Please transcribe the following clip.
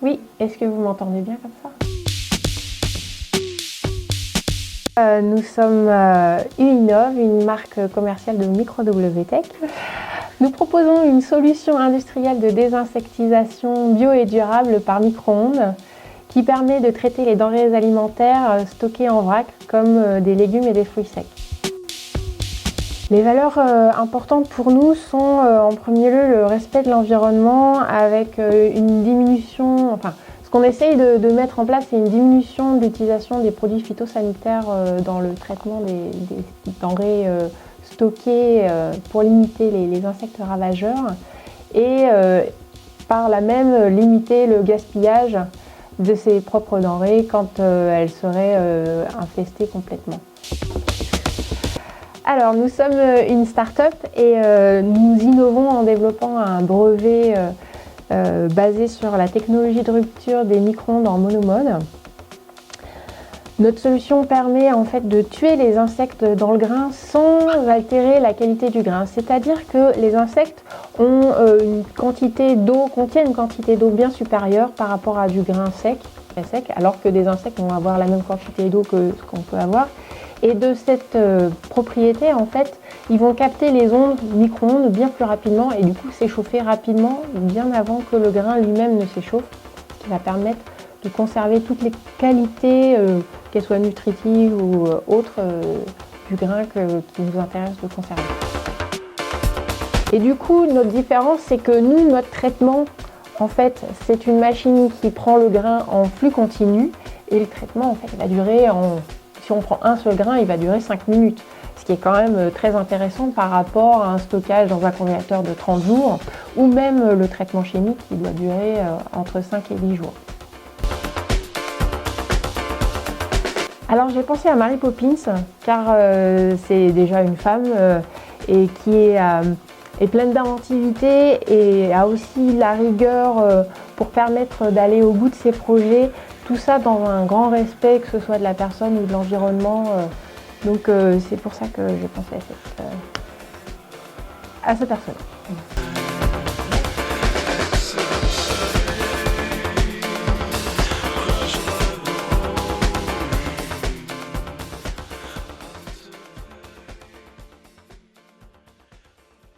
Oui, est-ce que vous m'entendez bien comme ça? Nous sommes Uinov, une marque commerciale de micro-WTech. Nous proposons une solution industrielle de désinsectisation bio et durable par micro-ondes qui permet de traiter les denrées alimentaires stockées en vrac comme des légumes et des fruits secs. Les valeurs importantes pour nous sont en premier lieu le respect de l'environnement avec une diminution, ce qu'on essaye de mettre en place, c'est une diminution de l'utilisation des produits phytosanitaires dans le traitement des denrées stockées pour limiter les insectes ravageurs et par là même limiter le gaspillage de ses propres denrées quand elles seraient infestées complètement. Alors, nous sommes une start-up et nous innovons en développant un brevet basé sur la technologie de rupture des micro-ondes en monomode. Notre solution permet en fait de tuer les insectes dans le grain sans altérer la qualité du grain. C'est-à-dire que les insectes ont contiennent une quantité d'eau bien supérieure par rapport à du grain sec, alors que des insectes vont avoir la même quantité d'eau que ce qu'on peut avoir. Et de cette propriété, en fait, ils vont capter les ondes micro-ondes bien plus rapidement et du coup s'échauffer rapidement, bien avant que le grain lui-même ne s'échauffe, ce qui va permettre de conserver toutes les qualités, qu'elles soient nutritives ou autres, du grain qui nous intéresse de conserver. Et du coup, notre différence, c'est que nous, notre traitement, en fait, c'est une machine qui prend le grain en flux continu et le traitement, en fait, va durer si on prend un seul grain, il va durer 5 minutes, ce qui est quand même très intéressant par rapport à un stockage dans un congélateur de 30 jours ou même le traitement chimique qui doit durer entre 5 et 10 jours. Alors j'ai pensé à Mary Poppins car c'est déjà une femme et qui est pleine d'inventivité et a aussi la rigueur pour permettre d'aller au bout de ses projets. Tout ça dans un grand respect, que ce soit de la personne ou de l'environnement. Donc c'est pour ça que j'ai pensé à cette personne.